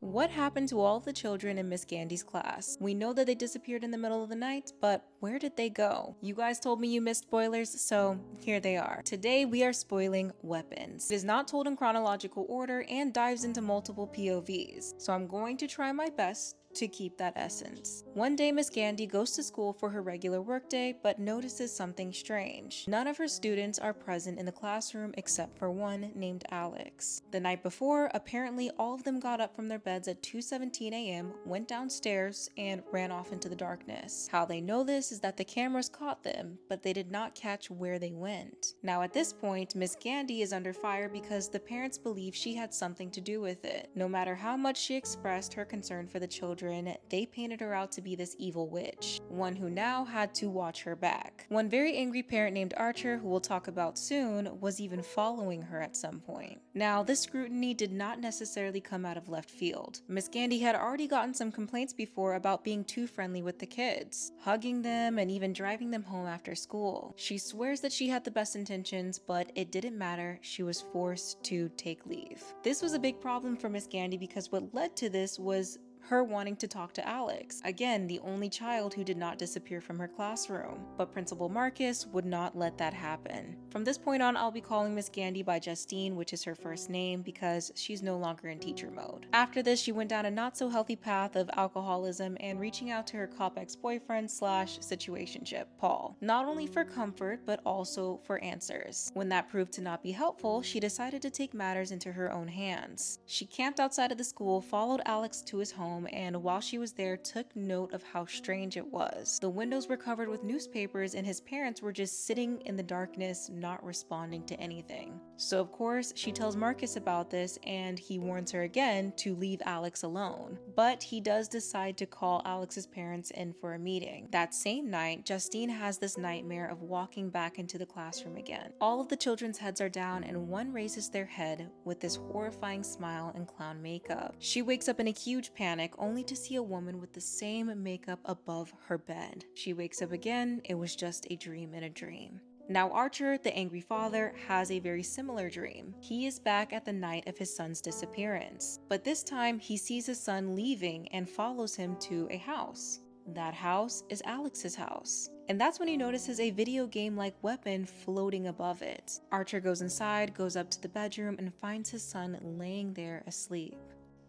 What happened to all of the children in Miss Gandy's class? We know that they disappeared in the middle of the night, but where did they go? You guys told me you missed spoilers, so here they are. Today we are spoiling weapons. It is not told in chronological order and dives into multiple POVs, so I'm going to try my best to keep that essence. One day Miss Gandy goes to school for her regular workday but notices something strange. None of her students are present in the classroom except for one named Alex. The night before, apparently all of them got up from their beds at 2:17 a.m., went downstairs, and ran off into the darkness. How they know this is that the cameras caught them, but they did not catch where they went. Now at this point, Miss Gandy is under fire because the parents believe she had something to do with it. No matter how much she expressed her concern for the children, they painted her out to be this evil witch, one who now had to watch her back. One very angry parent named Archer, who we'll talk about soon, was even following her at some point. Now, this scrutiny did not necessarily come out of left field. Miss Gandy had already gotten some complaints before about being too friendly with the kids, hugging them and even driving them home after school. She swears that she had the best intentions, but it didn't matter. She was forced to take leave. This was a big problem for Miss Gandy because what led to this was her wanting to talk to Alex, again the only child who did not disappear from her classroom, but Principal Marcus would not let that happen. From this point on, I'll be calling Miss Gandy by Justine, which is her first name, because she's no longer in teacher mode. After this, she went down a not so healthy path of alcoholism and reaching out to her cop ex-boyfriend slash situationship, Paul, not only for comfort but also for answers. When that proved to not be helpful, she decided to take matters into her own hands. She camped outside of the school, followed Alex to his home, and while she was there took note of how strange it was. The windows were covered with newspapers and his parents were just sitting in the darkness, not responding to anything. So of course she tells Marcus about this and he warns her again to leave Alex alone. But he does decide to call Alex's parents in for a meeting. That same night, Justine has this nightmare of walking back into the classroom again. All of the children's heads are down and one raises their head with this horrifying smile and clown makeup. She wakes up in a huge panic only to see a woman with the same makeup above her bed. She wakes up again, it was just a dream in a dream. Now Archer, the angry father, has a very similar dream. He is back at the night of his son's disappearance, but this time he sees his son leaving and follows him to a house. That house is Alex's house. And that's when he notices a video game-like weapon floating above it. Archer goes inside, goes up to the bedroom, and finds his son laying there asleep.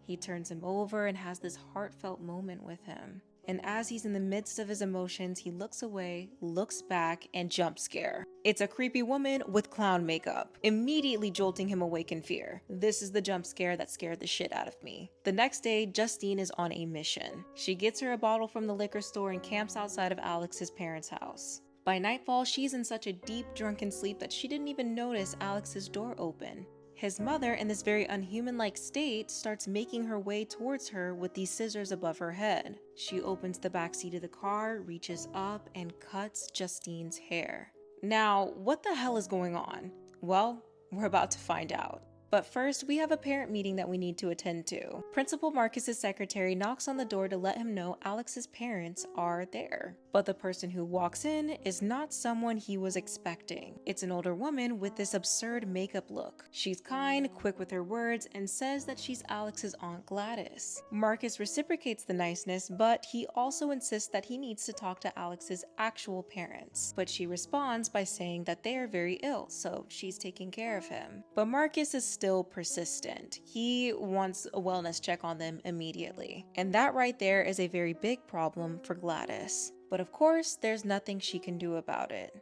He turns him over and has this heartfelt moment with him. And as he's in the midst of his emotions, he looks away, looks back, and jump scare. It's a creepy woman with clown makeup, immediately jolting him awake in fear. This is the jump scare that scared the shit out of me. The next day, Justine is on a mission. She gets her a bottle from the liquor store and camps outside of Alex's parents' house. By nightfall, she's in such a deep drunken sleep that she didn't even notice Alex's door open. His mother, in this very unhuman-like state, starts making her way towards her with these scissors above her head. She opens the backseat of the car, reaches up, and cuts Justine's hair. Now, what the hell is going on? Well, we're about to find out. But first, we have a parent meeting that we need to attend to. Principal Marcus's secretary knocks on the door to let him know Alex's parents are there. But the person who walks in is not someone he was expecting. It's an older woman with this absurd makeup look. She's kind, quick with her words, and says that she's Alex's Aunt Gladys. Marcus reciprocates the niceness, but he also insists that he needs to talk to Alex's actual parents. But she responds by saying that they are very ill, so she's taking care of him. But Marcus is still persistent. He wants a wellness check on them immediately. And that right there is a very big problem for Gladys. But of course, there's nothing she can do about it.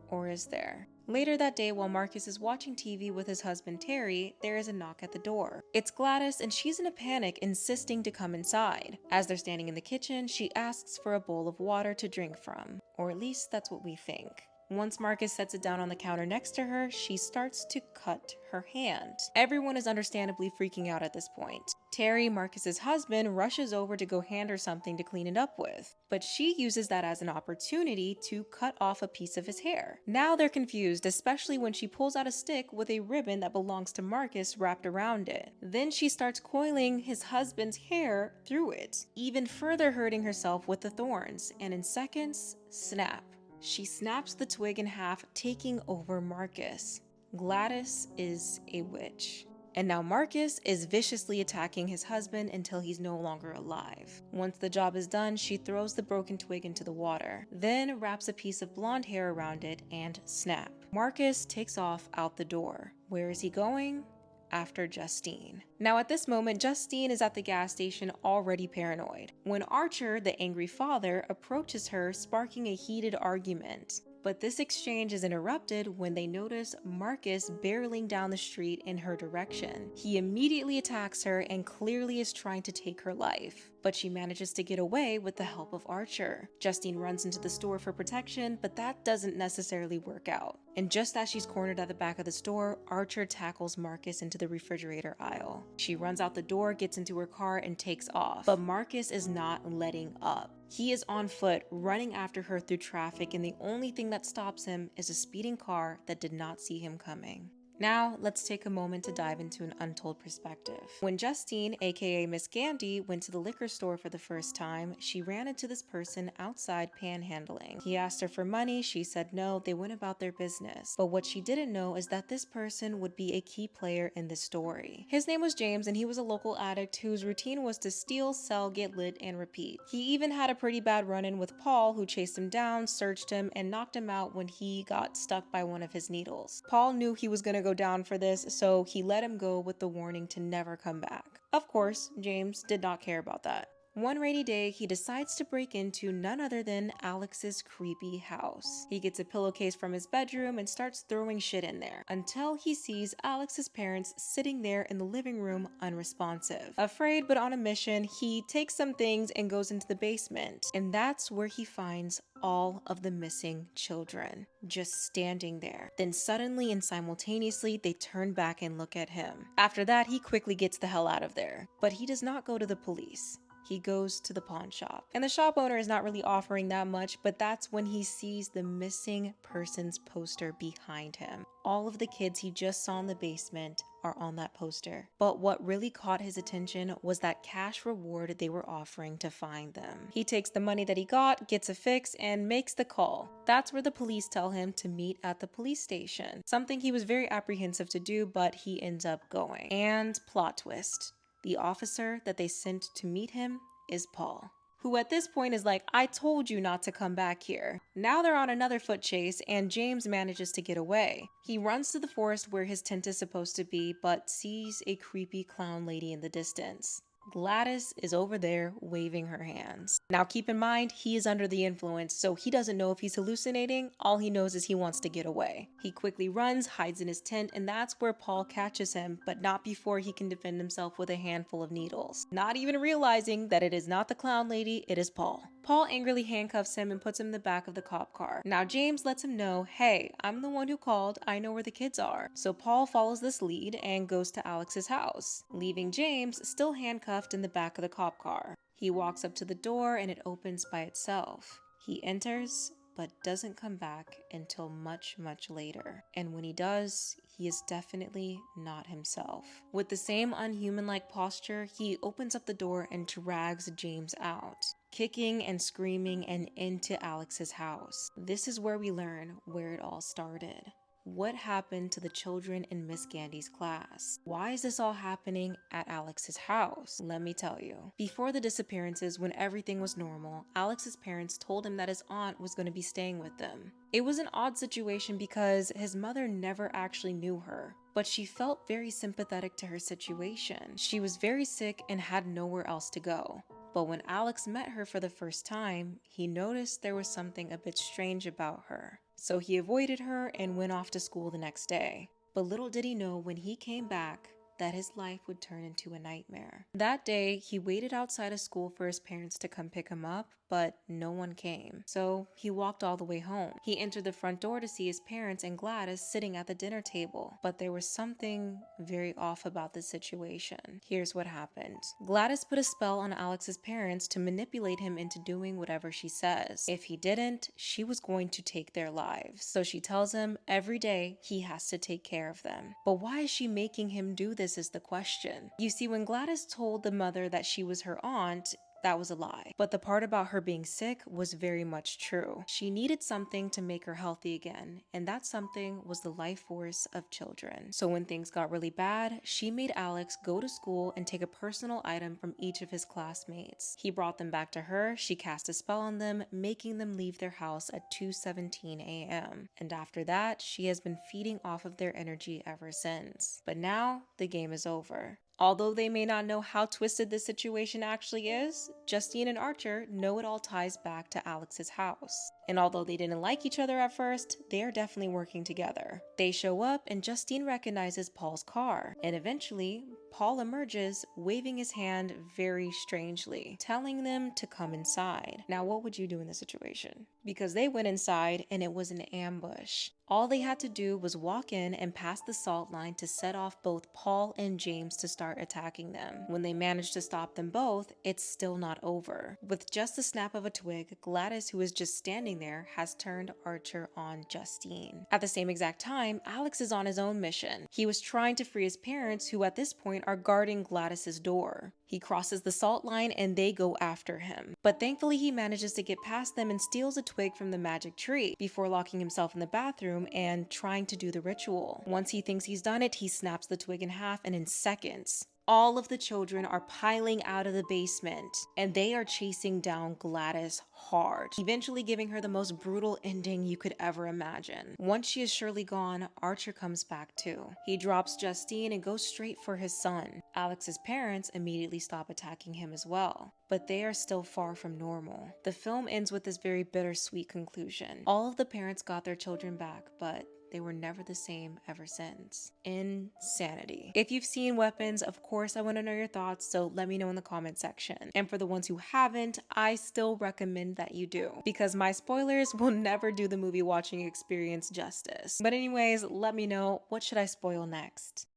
Or is there? Later that day, while Marcus is watching TV with his husband Terry, there is a knock at the door. It's Gladys and she's in a panic, insisting to come inside. As they're standing in the kitchen, she asks for a bowl of water to drink from. Or at least that's what we think. Once Marcus sets it down on the counter next to her, she starts to cut her hand. Everyone is understandably freaking out at this point. Terry, Marcus's husband, rushes over to go hand her something to clean it up with, but she uses that as an opportunity to cut off a piece of his hair. Now they're confused, especially when she pulls out a stick with a ribbon that belongs to Marcus wrapped around it. Then she starts coiling his husband's hair through it, even further hurting herself with the thorns, and in seconds, snap. She snaps the twig in half, taking over Marcus. Gladys is a witch. And now Marcus is viciously attacking his husband until he's no longer alive. Once the job is done, she throws the broken twig into the water, then wraps a piece of blonde hair around it and snap. Marcus takes off out the door. Where is he going? After Justine. Now at this moment, Justine is at the gas station already paranoid, when Archer, the angry father, approaches her, sparking a heated argument. But this exchange is interrupted when they notice Marcus barreling down the street in her direction. He immediately attacks her and clearly is trying to take her life, but she manages to get away with the help of Archer. Justine runs into the store for protection, but that doesn't necessarily work out. And just as she's cornered at the back of the store, Archer tackles Marcus into the refrigerator aisle. She runs out the door, gets into her car, and takes off. But Marcus is not letting up. He is on foot, running after her through traffic, and the only thing that stops him is a speeding car that did not see him coming. Now, let's take a moment to dive into an untold perspective. When Justine, aka Miss Gandy, went to the liquor store for the first time, she ran into this person outside panhandling. He asked her for money, she said no, they went about their business. But what she didn't know is that this person would be a key player in this story. His name was James, and he was a local addict whose routine was to steal, sell, get lit, and repeat. He even had a pretty bad run-in with Paul, who chased him down, searched him, and knocked him out when he got stuck by one of his needles. Paul knew he was gonna go down for this, so he let him go with the warning to never come back. Of course, James did not care about that. One rainy day, he decides to break into none other than Alex's creepy house. He gets a pillowcase from his bedroom and starts throwing shit in there, until he sees Alex's parents sitting there in the living room unresponsive. Afraid but on a mission, he takes some things and goes into the basement, and that's where he finds all of the missing children, just standing there. Then suddenly and simultaneously, they turn back and look at him. After that, he quickly gets the hell out of there. But he does not go to the police. He goes to the pawn shop. And the shop owner is not really offering that much, but that's when he sees the missing persons poster behind him. All of the kids he just saw in the basement are on that poster. But what really caught his attention was that cash reward they were offering to find them. He takes the money that he got, gets a fix, and makes the call. That's where the police tell him to meet at the police station. Something he was very apprehensive to do, but he ends up going. And plot twist. The officer that they sent to meet him is Paul, who at this point is like, I told you not to come back here. Now they're on another foot chase, and James manages to get away. He runs to the forest where his tent is supposed to be, but sees a creepy clown lady in the distance. Gladys is over there waving her hands. Now keep in mind, he is under the influence, so he doesn't know if he's hallucinating. All he knows is he wants to get away. He quickly runs, hides in his tent, and that's where Paul catches him, but not before he can defend himself with a handful of needles. Not even realizing that it is not the clown lady, it is Paul. Paul angrily handcuffs him and puts him in the back of the cop car. Now James lets him know, hey, I'm the one who called, I know where the kids are. So Paul follows this lead and goes to Alex's house, leaving James still handcuffed in the back of the cop car. He walks up to the door and it opens by itself. He enters, but doesn't come back until much, much later. And when he does, he is definitely not himself. With the same unhuman-like posture, he opens up the door and drags James out, kicking and screaming and into Alex's house. This is where we learn where it all started. What happened to the children in Miss Gandy's class? Why is this all happening at Alex's house? Let me tell you. Before the disappearances, when everything was normal, Alex's parents told him that his aunt was going to be staying with them. It was an odd situation because his mother never actually knew her, but she felt very sympathetic to her situation. She was very sick and had nowhere else to go. But when Alex met her for the first time, he noticed there was something a bit strange about her. So he avoided her and went off to school the next day. But little did he know when he came back that his life would turn into a nightmare. That day, he waited outside of school for his parents to come pick him up, but no one came. So he walked all the way home. He entered the front door to see his parents and Gladys sitting at the dinner table, but there was something very off about the situation. Here's what happened. Gladys put a spell on Alex's parents to manipulate him into doing whatever she says. If he didn't, she was going to take their lives. So she tells him every day he has to take care of them. But why is she making him do this is the question. You see, when Gladys told the mother that she was her aunt, that was a lie. But the part about her being sick was very much true. She needed something to make her healthy again, and that something was the life force of children. So when things got really bad, she made Alex go to school and take a personal item from each of his classmates. He brought them back to her, she cast a spell on them, making them leave their house at 2:17 a.m. And after that, she has been feeding off of their energy ever since. But now, the game is over. Although they may not know how twisted this situation actually is, Justine and Archer know it all ties back to Alex's house. And although they didn't like each other at first, they are definitely working together. They show up and Justine recognizes Paul's car, and eventually, Paul emerges, waving his hand very strangely, telling them to come inside. Now, what would you do in this situation? Because they went inside and it was an ambush. All they had to do was walk in and pass the salt line to set off both Paul and James to start attacking them. When they managed to stop them both, it's still not over. With just the snap of a twig, Gladys, who is just standing there, has turned Archer on Justine. At the same exact time, Alex is on his own mission. He was trying to free his parents, who at this point are guarding Gladys's door. He crosses the salt line and they go after him. But thankfully he manages to get past them and steals a twig from the magic tree before locking himself in the bathroom and trying to do the ritual. Once he thinks he's done it, he snaps the twig in half, and in seconds, all of the children are piling out of the basement and they are chasing down Gladys hard, eventually giving her the most brutal ending you could ever imagine. Once she is surely gone, Archer comes back too. He drops Justine and goes straight for his son. Alex's parents immediately stop attacking him as well, but they are still far from normal. The film ends with this very bittersweet conclusion. All of the parents got their children back, but they were never the same ever since. Insanity. If you've seen Weapons, of course I want to know your thoughts, so let me know in the comment section. And for the ones who haven't, I still recommend that you do, because my spoilers will never do the movie watching experience justice. But anyways, let me know, what should I spoil next?